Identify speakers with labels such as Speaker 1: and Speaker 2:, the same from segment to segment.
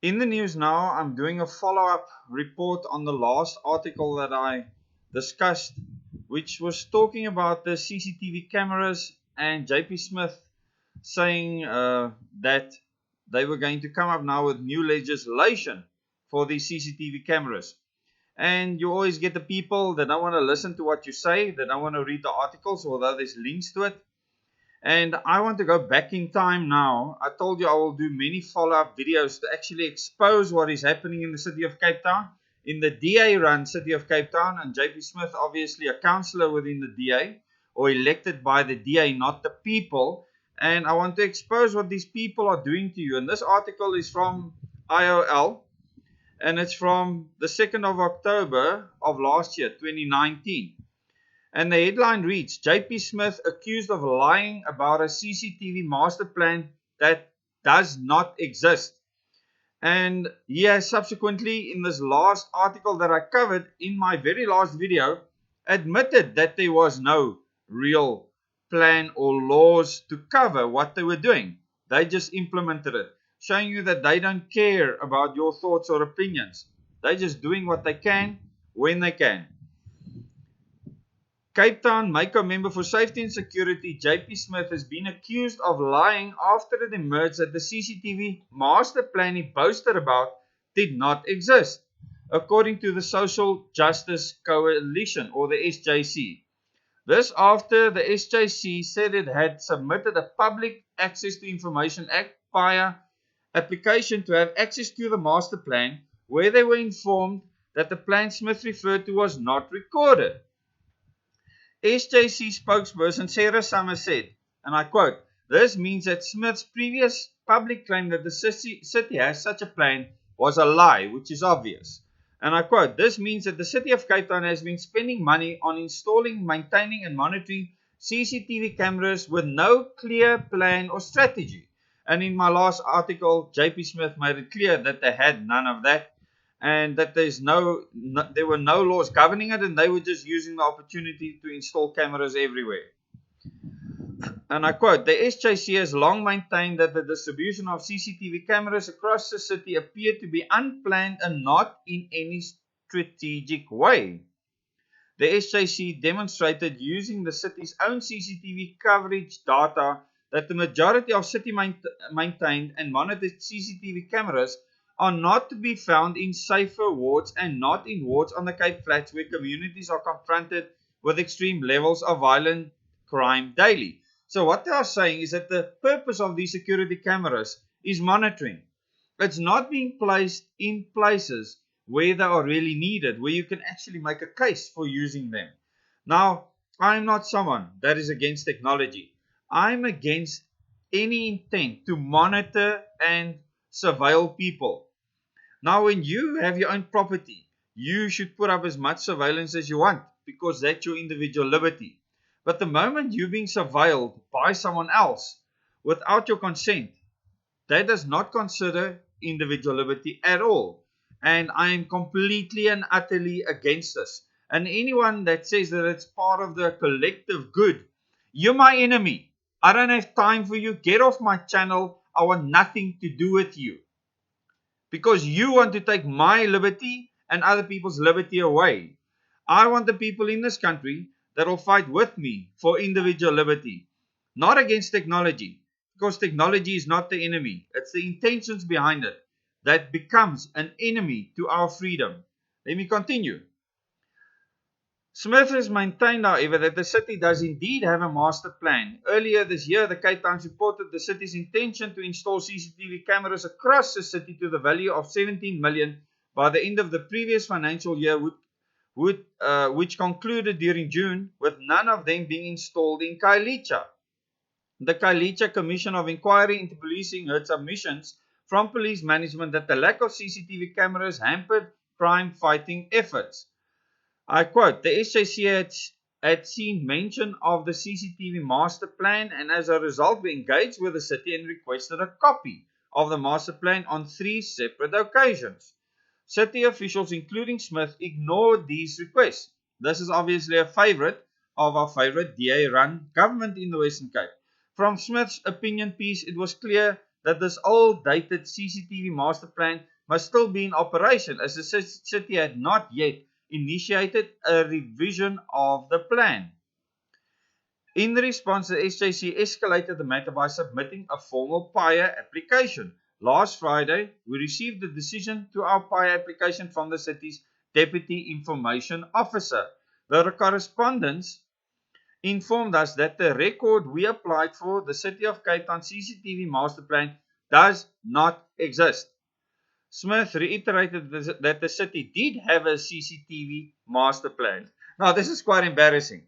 Speaker 1: In the news now, I'm doing a follow-up report on the last article that I discussed, which was talking about the CCTV cameras and JP Smith saying that they were going to come up now with new legislation for these CCTV cameras. And you always get the people that don't want to listen to what you say, that don't want to read the articles, although there's links to it. And I want to go back in time now. I told you I will do many follow-up videos to actually expose what is happening in the city of Cape Town, in the DA-run city of Cape Town, and JP Smith, obviously a councillor within the DA, or elected by the DA, not the people. And I want to expose what these people are doing to you. And this article is from IOL, and it's from the 2nd of October of last year, 2019. And the headline reads, JP Smith accused of lying about a CCTV master plan that does not exist. And he has subsequently, in this last article that I covered in my very last video, admitted that there was no real plan or laws to cover what they were doing. They just implemented it, showing you that they don't care about your thoughts or opinions. They're just doing what they can when they can. Cape Town Mako member for Safety and Security JP Smith has been accused of lying after it emerged that the CCTV master plan he boasted about did not exist, according to the Social Justice Coalition, or the SJC. This after the SJC said it had submitted a Public Access to Information Act via application to have access to the master plan, where they were informed that the plan Smith referred to was not recorded. SJC spokesperson Sarah Summers said, and I quote, "This means that Smith's previous public claim that the city has such a plan was a lie, which is obvious." And I quote, "This means that the city of Cape Town has been spending money on installing, maintaining and monitoring CCTV cameras with no clear plan or strategy." And in my last article, JP Smith made it clear that they had none of that, and that there were no laws governing it, and they were just using the opportunity to install cameras everywhere. And I quote, "The SJC has long maintained that the distribution of CCTV cameras across the city appeared to be unplanned and not in any strategic way. The SJC demonstrated using the city's own CCTV coverage data that the majority of city maintained and monitored CCTV cameras are not to be found in safer wards and not in wards on the Cape Flats where communities are confronted with extreme levels of violent crime daily." So what they are saying is that the purpose of these security cameras is monitoring. It's not being placed in places where they are really needed, where you can actually make a case for using them. Now, I'm not someone that is against technology. I'm against any intent to monitor and surveil people. Now, when you have your own property, you should put up as much surveillance as you want, because that's your individual liberty. But the moment you're being surveilled by someone else without your consent, that does not consider individual liberty at all. And I am completely and utterly against this. And anyone that says that it's part of the collective good, you're my enemy. I don't have time for you. Get off my channel. I want nothing to do with you, because you want to take my liberty and other people's liberty away. I want the people in this country that will fight with me for individual liberty, not against technology, because technology is not the enemy. It's the intentions behind it that becomes an enemy to our freedom. Let me continue. Smith has maintained, however, that the city does indeed have a master plan. Earlier this year, the Cape Times reported the city's intention to install CCTV cameras across the city to the value of 17 million by the end of the previous financial year, which concluded during June, with none of them being installed in Khayelitsha. The Khayelitsha Commission of Inquiry into Policing heard submissions from police management that the lack of CCTV cameras hampered crime-fighting efforts. I quote, "The SJC had seen mention of the CCTV master plan, and as a result we engaged with the city and requested a copy of the master plan on 3 separate occasions. City officials, including Smith, ignored these requests." This is obviously a favorite of our favorite DA-run government in the Western Cape. From Smith's opinion piece, it was clear that this old dated CCTV master plan must still be in operation, as the city had not yet initiated a revision of the plan. In response, the SJC escalated the matter by submitting a formal PIA application. Last Friday, we received the decision to our PIA application from the city's Deputy Information Officer. The correspondence informed us that the record we applied for, the City of Cape Town CCTV Master Plan, does not exist. Smith reiterated that the city did have a CCTV Master Plan. Now, this is quite embarrassing.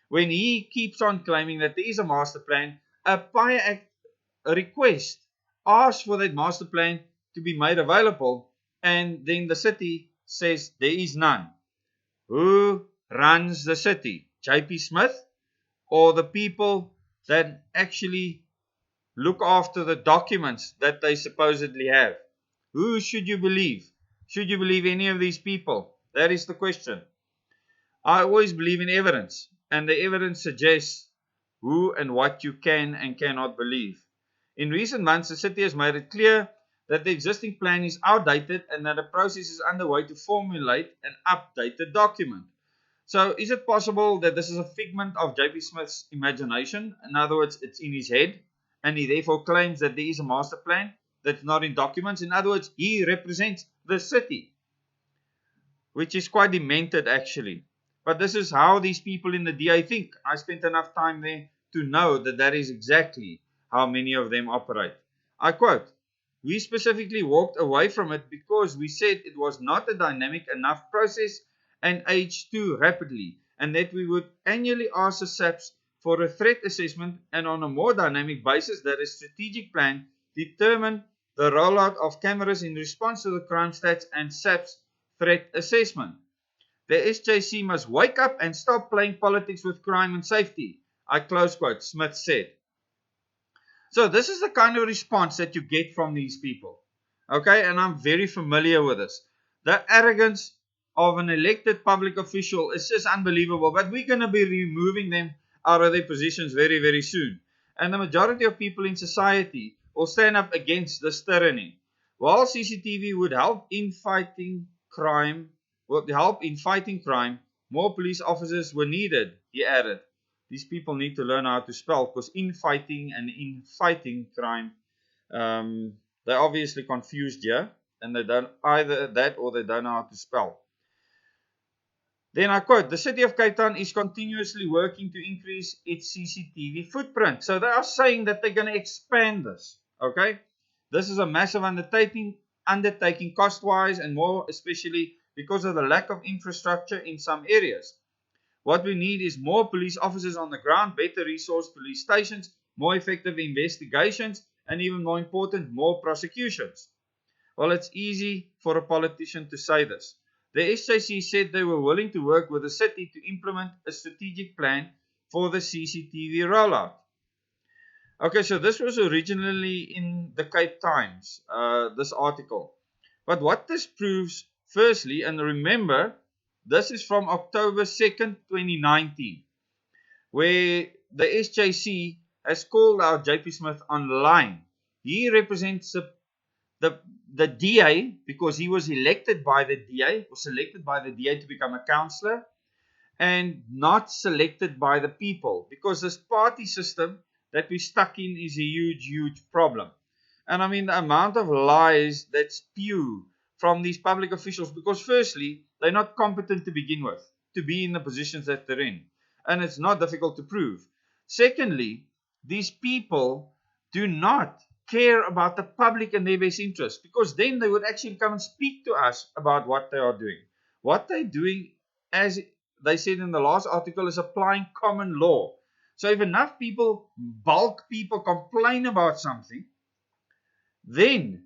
Speaker 1: When he keeps on claiming that there is a master plan, a PIA Act request asks for that master plan to be made available, and then the city says there is none. Who runs the city? JP Smith or the people that actually look after the documents that they supposedly have? Who should you believe? Should you believe any of these people? That is the question. I always believe in evidence, and the evidence suggests who and what you can and cannot believe. In recent months, the city has made it clear that the existing plan is outdated and that a process is underway to formulate an updated document. So, is it possible that this is a figment of JP Smith's imagination? In other words, it's in his head, and he therefore claims that there is a master plan that's not in documents. In other words, he represents the city, which is quite demented actually. But this is how these people in the DA think. I spent enough time there to know that that is exactly how many of them operate. I quote, "We specifically walked away from it because we said it was not a dynamic enough process and aged too rapidly, and that we would annually ask the SAPs for a threat assessment and on a more dynamic basis that a strategic plan determine the rollout of cameras in response to the crime stats and SAP's threat assessment. The SJC must wake up and stop playing politics with crime and safety," I close quote, Smith said. So this is the kind of response that you get from these people. Okay, and I'm very familiar with this. The arrogance of an elected public official is just unbelievable, but we're going to be removing them out of their positions very, very soon. And the majority of people in society will stand up against this tyranny. While CCTV would help in fighting crime, more police officers were needed, he added. These people need to learn how to spell, because in fighting and in fighting crime, they're obviously confused here, and they don't either that or they don't know how to spell. Then I quote, "The City of Cape Town is continuously working to increase its CCTV footprint." So they are saying that they're going to expand this. Okay, this is a massive undertaking cost-wise, and more especially because of the lack of infrastructure in some areas. What we need is more police officers on the ground, better resourced police stations, more effective investigations, and even more important, more prosecutions. Well, it's easy for a politician to say this. The SJC said they were willing to work with the city to implement a strategic plan for the CCTV rollout. Okay, so this was originally in the Cape Times, this article. But what this proves, firstly, and remember, this is from October 2nd, 2019, where the SJC has called out JP Smith online. He represents the DA because he was elected by the DA, or selected by the DA to become a councillor, and not selected by the people, because this party system that we're stuck in is a huge, huge problem. And I mean, the amount of lies that spew from these public officials, because firstly, they're not competent to begin with, to be in the positions that they're in. And it's not difficult to prove. Secondly, these people do not care about the public and their best interest, because then they would actually come and speak to us about what they are doing. What they're doing, as they said in the last article, is applying common law. So if enough bulk people complain about something, then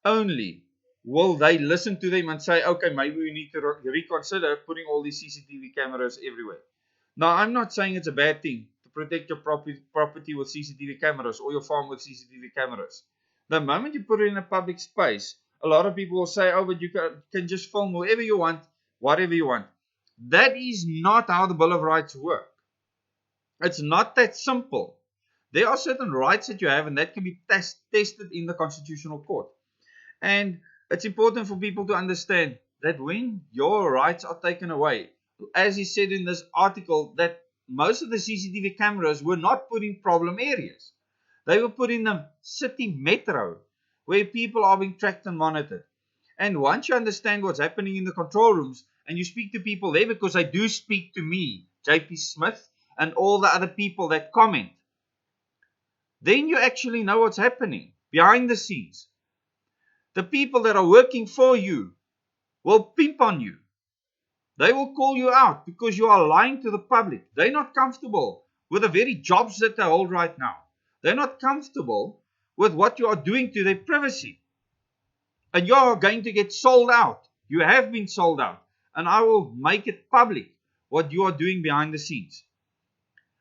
Speaker 1: only will they listen to them and say, okay, maybe we need to reconsider putting all these CCTV cameras everywhere. Now, I'm not saying it's a bad thing to protect your property with CCTV cameras, or your farm with CCTV cameras. The moment you put it in a public space, a lot of people will say, oh, but you can just film wherever you want, whatever you want. That is not how the Bill of Rights work. It's not that simple. There are certain rights that you have, and that can be tested in the Constitutional Court. And it's important for people to understand that when your rights are taken away, as he said in this article, that most of the CCTV cameras were not put in problem areas. They were put in the city metro, where people are being tracked and monitored. And once you understand what's happening in the control rooms, and you speak to people there, because they do speak to me, JP Smith, and all the other people that comment, then you actually know what's happening behind the scenes. The people that are working for you will pimp on you. They will call you out because you are lying to the public. They're not comfortable with the very jobs that they hold right now. They're not comfortable with what you are doing to their privacy. And you are going to get sold out. You have been sold out. And I will make it public what you are doing behind the scenes.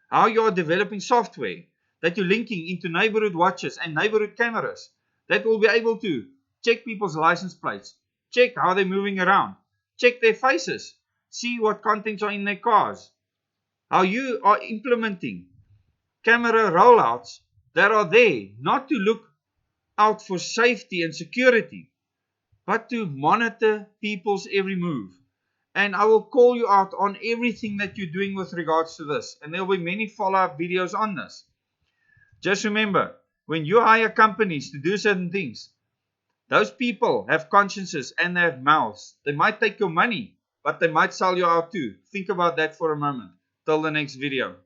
Speaker 1: How you are developing software that you're linking into neighborhood watches and neighborhood cameras that will be able to check people's license plates, check how they're moving around, check their faces, see what contents are in their cars. How you are implementing camera rollouts that are there not to look out for safety and security, but to monitor people's every move. And I will call you out on everything that you're doing with regards to this. And there will be many follow-up videos on this. Just remember, when you hire companies to do certain things, those people have consciences and they have mouths. They might take your money, but they might sell you out too. Think about that for a moment. Till the next video.